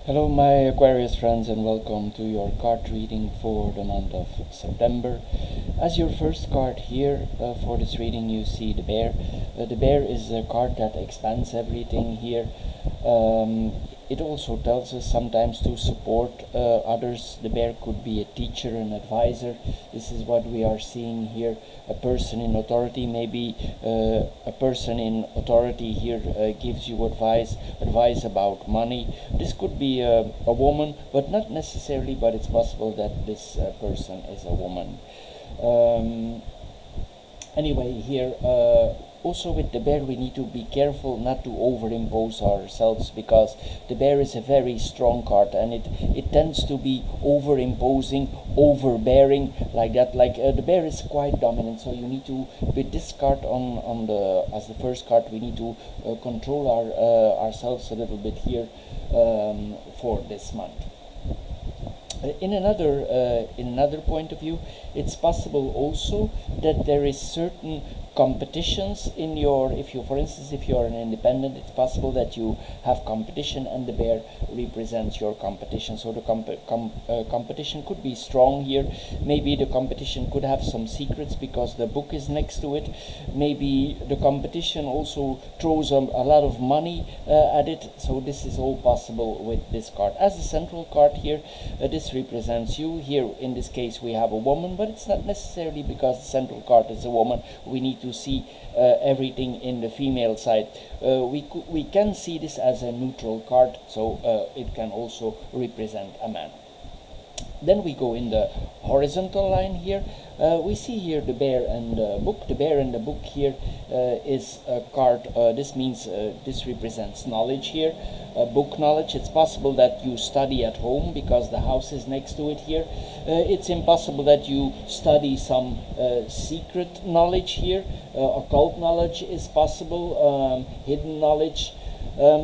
Hello, my Aquarius friends, and welcome to your card reading for the month of September. As your first card here for this reading, you see the bear. The bear is a card that expands everything here. It also tells us sometimes to support others. The bear could be a teacher, an advisor. This is what we are seeing here. A person in authority, maybe a person in authority here gives you advice about money. This could be a woman, but not necessarily, but it's possible that this person is a woman. Anyway, here also with the bear we need to be careful not to overimpose ourselves, because the bear is a very strong card and it tends to be overimposing, overbearing, like that. The bear is quite dominant, so you need to, with this card on the as the first card, we need to control ourselves a little bit here for this month. In another point of view, it's possible also that there is certain competitions in your, if you, for instance, if you're an independent, it's possible that you have competition and the bear represents your competition. So the competition could be strong here. Maybe the competition could have some secrets because the book is next to it. Maybe the competition also throws a lot of money at it. So this is all possible with this card. As the central card here, this represents you. Here in this case we have a woman, but it's not necessarily because the central card is a woman. We need to see everything in the female side. We can see this as a neutral card, so it can also represent a man. Then we go in the horizontal line here. We see here the bear and the book. The bear and the book here is a card. This means this represents knowledge here, book knowledge. It's possible that you study at home because the house is next to it here. It's impossible that you study some secret knowledge here. Occult knowledge is possible, hidden knowledge.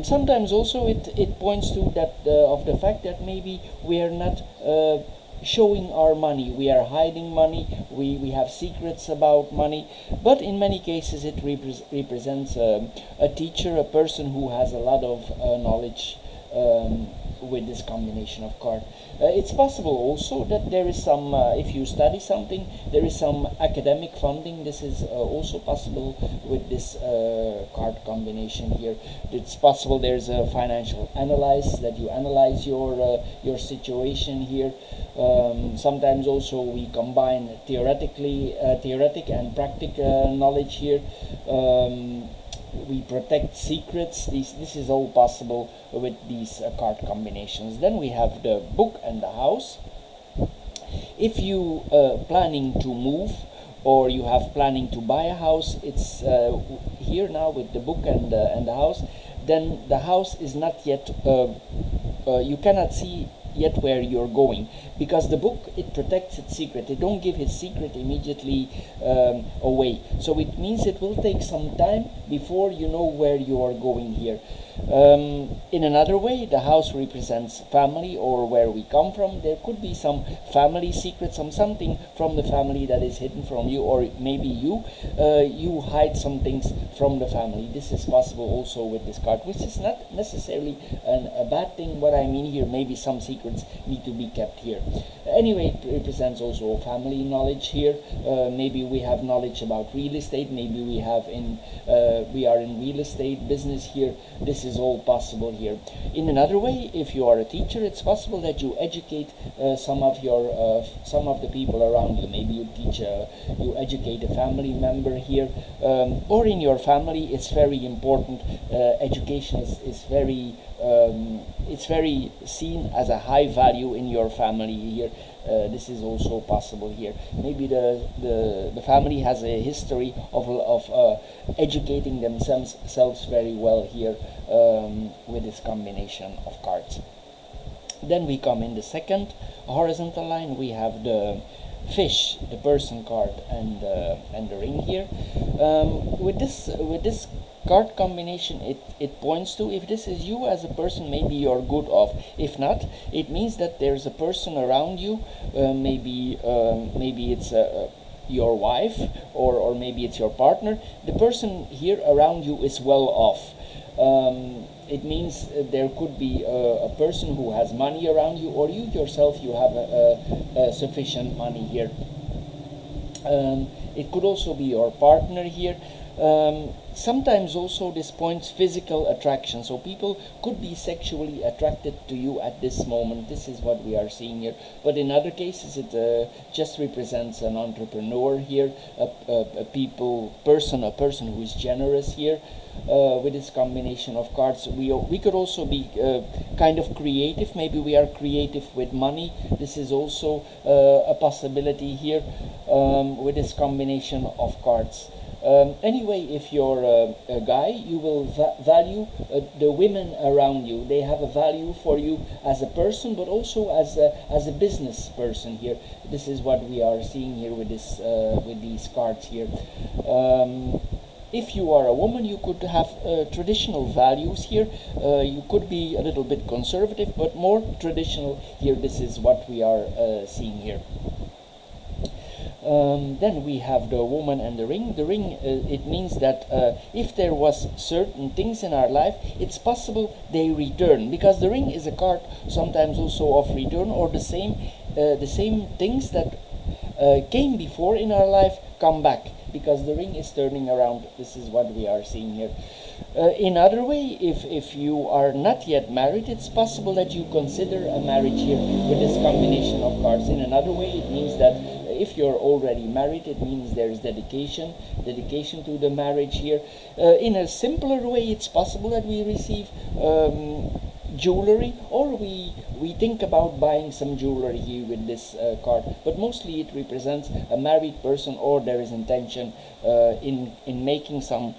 Sometimes also it points to that of the fact that maybe we are not showing our money, we are hiding money, we have secrets about money, but in many cases it represents a teacher, a person who has a lot of knowledge with this combination of cards. It's possible also that there is some, if you study something, there is some academic funding. This is also possible with this card combination here. It's possible there's a financial analysis, that you analyze your situation here. Sometimes also we combine theoretic and practical knowledge here. We protect secrets. This is all possible with these card combinations. Then we have the book and the house. If you planning to move, or you have planning to buy a house, it's here now with the book and the house. Then the house is not yet. You cannot see yet where you're going, because the book, it protects its secret. It don't give his secret immediately away, so it means it will take some time before you know where you are going here. In another way, the house represents family, or where we come from. There could be some family secrets, something from the family that is hidden from you, or maybe you hide some things from the family. This is possible also with this card, which is not necessarily a bad thing. What I mean here, maybe some secrets need to be kept here. Anyway, it represents also family knowledge here. Maybe we have knowledge about real estate. Maybe we are in real estate business here. This is all possible here. In another way, if you are a teacher, it's possible that you educate some of the people around you. Maybe you educate a family member here, or in your family. It's very important. Education is very it's very seen as a high value in your family here. This is also possible here. Maybe the family has a history of educating themselves very well here with this combination of cards. Then we come in the second horizontal line. We have the fish, the person card, and the ring here. With this card combination, it points to, if this is you as a person, maybe you're good off. If not, it means that there's a person around you. Maybe it's your wife, or maybe it's your partner. The person here around you is well off. it means there could be a person who has money around you, or you yourself, you have sufficient money here. It could also be your partner here. Sometimes also this points physical attraction, so people could be sexually attracted to you at this moment. This is what we are seeing here. But in other cases it just represents an entrepreneur here, a person who is generous here. With this combination of cards, we could also be kind of creative. Maybe we are creative with money. This is also a possibility here with this combination of cards. Anyway, if you're a guy, you will value the women around you. They have a value for you as a person, but also as a business person here. This is what we are seeing here with this with these cards here. If you are a woman, you could have traditional values here. You could be a little bit conservative, but more traditional here. This is what we are seeing here. Then we have the woman and the ring. The ring, it means that if there was certain things in our life, it's possible they return, because the ring is a card sometimes also of return, or the same things that came before in our life come back, because the ring is turning around. This is what we are seeing here. In other way, if you are not yet married, it's possible that you consider a marriage here with this combination of cards. In another way, it means that if you're already married, it means there's dedication to the marriage here. In a simpler way, it's possible that we receive jewelry, or we think about buying some jewelry here with this card, but mostly it represents a married person, or there is intention in making some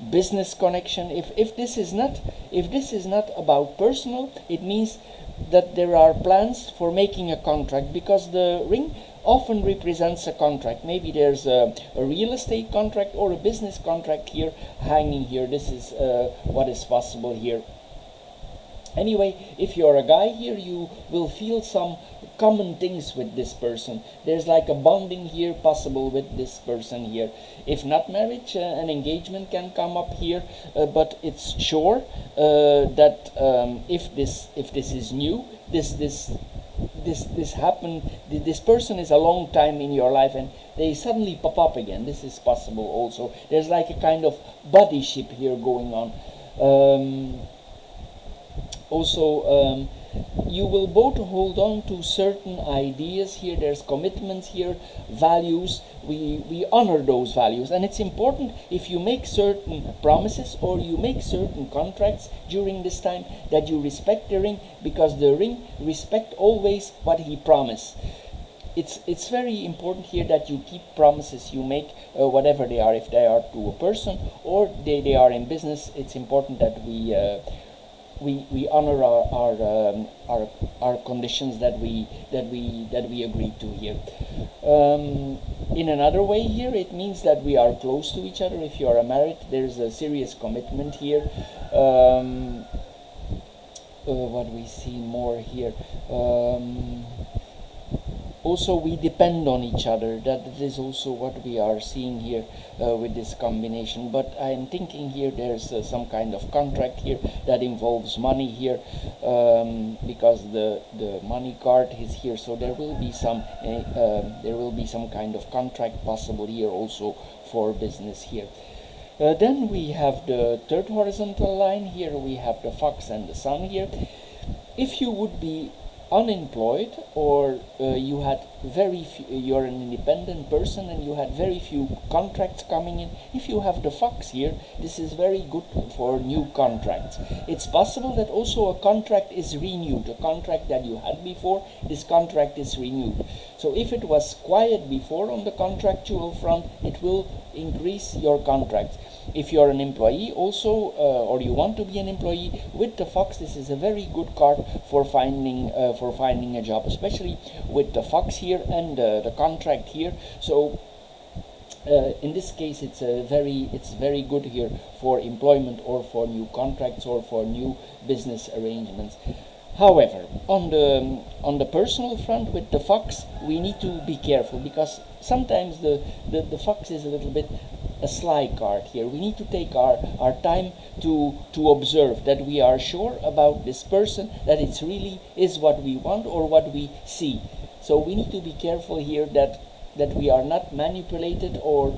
business connection. If this is not about personal, it means that there are plans for making a contract, because the ring often represents a contract. Maybe there's a real estate contract or a business contract here hanging here. This is what is possible here. Anyway, if you're a guy here, you will feel some common things with this person. There's like a bonding here possible with this person here. If not marriage, an engagement can come up here, but it's sure that if this is new, this happened, this person is a long time in your life and they suddenly pop up again. This is possible also. There's like a kind of buddyship here going on. Also, you will both hold on to certain ideas here. There's commitments here, values. We honor those values, and it's important if you make certain promises or you make certain contracts during this time that you respect the ring, because the ring respect always what he promised. It's very important here that you keep promises you make, whatever they are. If they are to a person or they are in business, it's important that we honor our conditions that we agreed to here. In another way here, it means that we are close to each other. If you are married, there's a serious commitment here. What we see more here. Also, we depend on each other. That is also what we are seeing here with this combination. But I'm thinking here there's some kind of contract here that involves money here, because the money card is here. So there will be some kind of contract possible here also for business here. Then we have the third horizontal line here. We have the fox and the sun here. If you would be unemployed, or you had you're an independent person and you had very few contracts coming in, if you have the fox here, this is very good for new contracts. It's possible that also a contract is renewed, a contract that you had before, this contract is renewed. So if it was quiet before on the contractual front, it will increase your contracts. If you're an employee also, or you want to be an employee, with the fox, this is a very good card for finding a job, especially with the fox here and the contract here. So in this case, it's very good here for employment or for new contracts or for new business arrangements. However, on the personal front with the fox, we need to be careful, because sometimes the fox is a little bit a sly card here. We need to take our time to observe that we are sure about this person, that it's really is what we want or what we see. So we need to be careful here that we are not manipulated or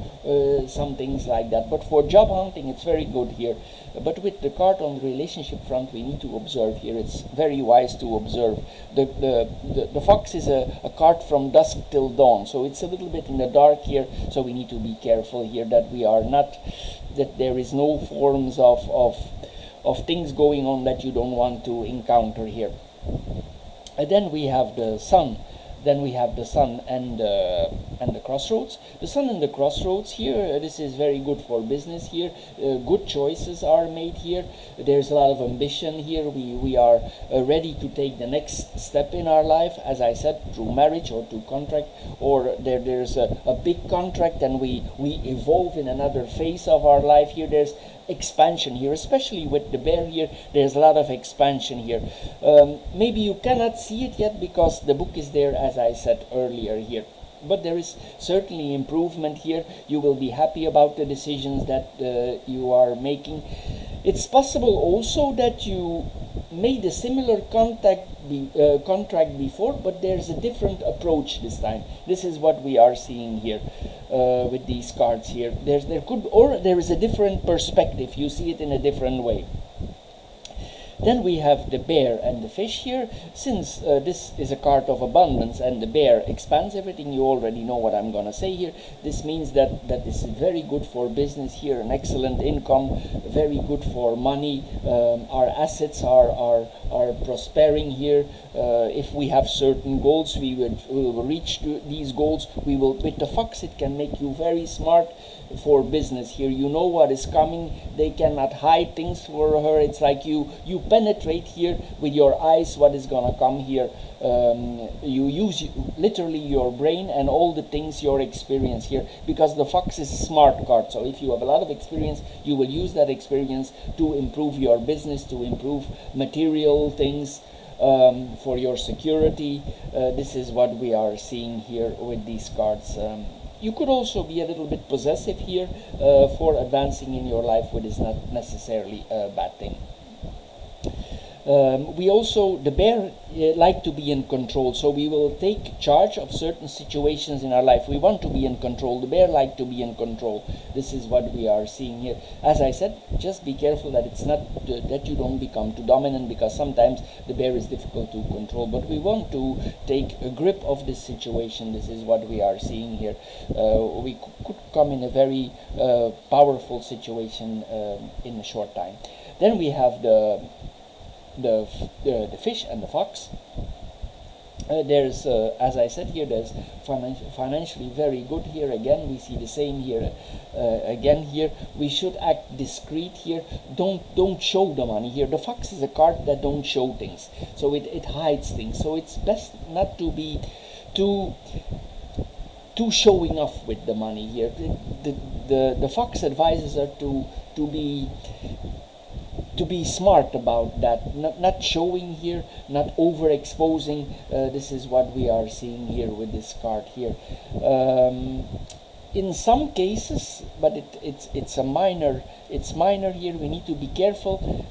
some things like that. But for job hunting, it's very good here. But with the card on the relationship front, we need to observe here. It's very wise to observe. The fox is a card from dusk till dawn, so it's a little bit in the dark here. So we need to be careful here that we are not, that there is no forms of things going on that you don't want to encounter here. And then we have the sun. Then we have the sun and the crossroads. The sun and the crossroads here, this is very good for business here. Good choices are made here. There's a lot of ambition here. We are ready to take the next step in our life, as I said, through marriage or to contract, or there's a big contract and we evolve in another phase of our life here. There's expansion here, especially with the bear here. There's a lot of expansion here. Maybe you cannot see it yet because the book is there, as I said earlier here, but there is certainly improvement here. You will be happy about the decisions that you are making. It's possible also that you made a similar contract before, but there's a different approach this time. This is what we are seeing here with these cards here. There is a different perspective. You see it in a different way. Then we have the bear and the fish here. Since this is a card of abundance and the bear expands everything, you already know what I'm going to say here. This means that this is very good for business here, an excellent income, very good for money. Our assets are prospering here. If we have certain goals, we will reach these goals. We will. With the fox, it can make you very smart for business here. You know what is coming. They cannot hide things for her. It's like you penetrate here with your eyes what is gonna come here. You use literally your brain and all the things, your experience here, because the fox is a smart card. So if you have a lot of experience, you will use that experience to improve your business, to improve material things, for your security. This is what we are seeing here with these cards. You could also be a little bit possessive here for advancing in your life, which is not necessarily a bad thing. The bear like to be in control, so we will take charge of certain situations in our life. We want to be in control. The bear like to be in control. This is what we are seeing here. As I said, just be careful that it's not that you don't become too dominant, because sometimes the bear is difficult to control, but we want to take a grip of this situation. This is what we are seeing here. We could come in a very powerful situation in a short time. Then we have the fish and the fox. There's as I said here, there's financially very good here. Again, we see the same here. Again here, we should act discreet here. Don't show the money here. The fox is a card that don't show things, so it hides things. So it's best not to be too showing off with the money here. The fox advises her to be smart about that, not showing here, not overexposing. This is what we are seeing here with this card here. In some cases, but it's minor here. We need to be careful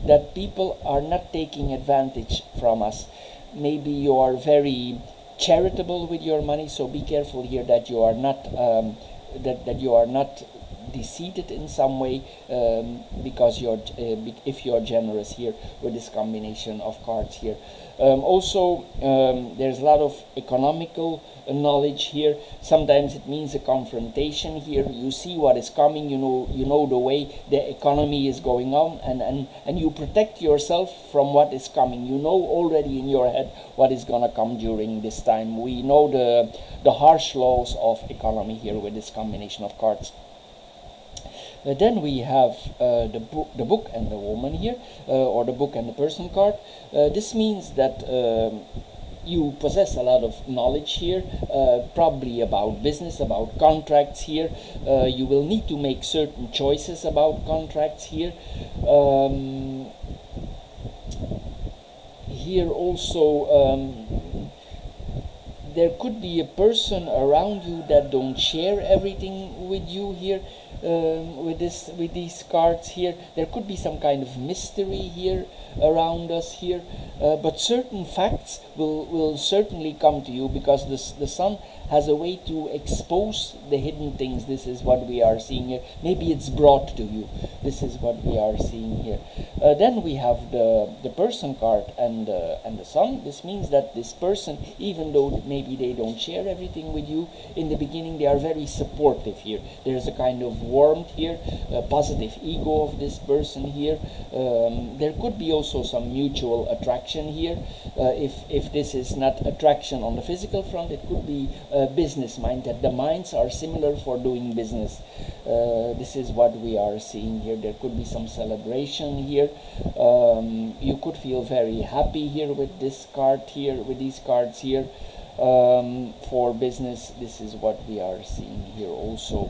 that people are not taking advantage from us. Maybe you are very charitable with your money, so be careful here that you are not that you are not deceived in some way, because if you're generous here with this combination of cards here. Also, there's a lot of economical knowledge here. Sometimes it means a confrontation here. You see what is coming. You know the way the economy is going on, and you protect yourself from what is coming. You know already in your head what is gonna come during this time. We know the harsh laws of economy here with this combination of cards. Then we have the book and the woman here, or the book and the person card. This means that you possess a lot of knowledge here, probably about business, about contracts here. You will need to make certain choices about contracts here. Here also there could be a person around you that don't share everything with you here. With these cards here, there could be some kind of mystery here around us here, but certain facts will certainly come to you, because the sun has a way to expose the hidden things. This is what we are seeing here. Maybe it's brought to you. This is what we are seeing here. Then we have the person card and the sun. This means that this person, even though maybe they don't share everything with you in the beginning, they are very supportive here. There's a kind of warmth here, a positive ego of this person here. There could be also some mutual attraction here. If this is not attraction on the physical front, it could be business mind, that the minds are similar for doing business. This is what we are seeing here. There could be some celebration here. You could feel very happy here with this card here, with these cards here. For business, this is what we are seeing here also.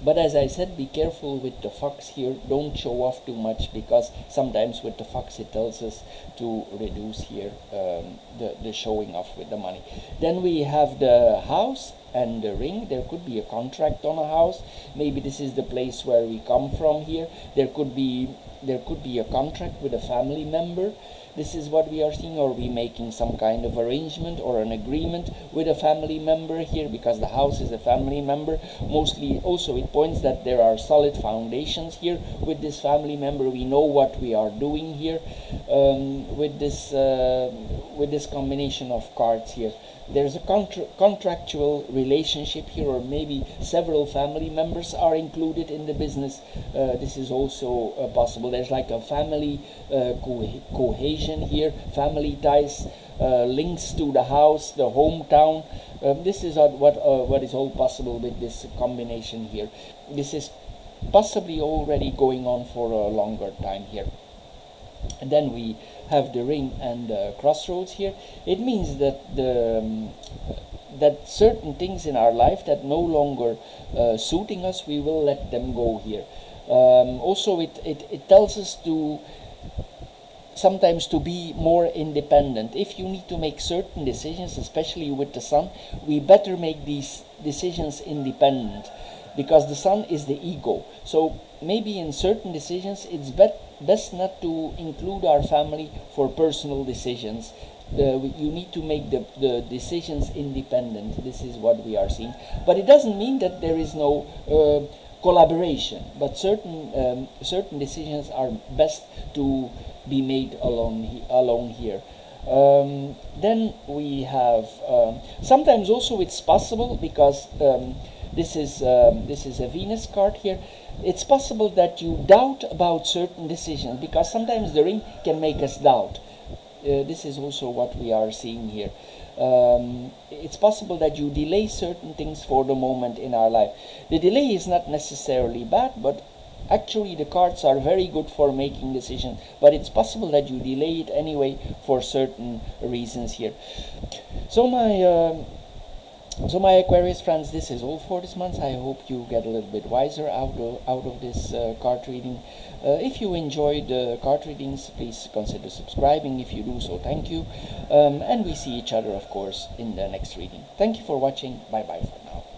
But as I said, be careful with the fox here. Don't show off too much, because sometimes with the fox it tells us to reduce here the showing off with the money. Then we have the house and the ring. There could be a contract on a house. Maybe this is the place where we come from here. There could be a contract with a family member. This is what we are seeing. Or we making some kind of arrangement or an agreement with a family member here, because the house is a family member. Mostly also it points that there are solid foundations here with this family member. We know what we are doing here with this combination of cards here. There's a contractual relationship here, or maybe several family members are included in the business. This is also possible. There's like a family cohesion here, family ties, links to the house, the hometown. This is what is all possible with this combination here. This is possibly already going on for a longer time here. And then we have the ring and the crossroads here. It means that that certain things in our life that no longer suiting us, we will let them go here. Also it tells us to sometimes to be more independent. If you need to make certain decisions, especially with the sun, we better make these decisions independent, because the sun is the ego. So maybe in certain decisions it's best not to include our family for personal decisions. You need to make the decisions independent. This is what we are seeing. But it doesn't mean that there is no collaboration, but certain decisions are best to be made alone here. Then we have sometimes also it's possible, because this is a Venus card here. It's possible that you doubt about certain decisions, because sometimes the ring can make us doubt. This is also what we are seeing here. It's possible that you delay certain things for the moment in our life. The delay is not necessarily bad, but actually the cards are very good for making decisions. But it's possible that you delay it anyway for certain reasons here. So my Aquarius friends, this is all for this month. I hope you get a little bit wiser out of this card reading. If you enjoyed the card readings, please consider subscribing. If you do so, thank you. And we see each other, of course, in the next reading. Thank you for watching. Bye bye for now.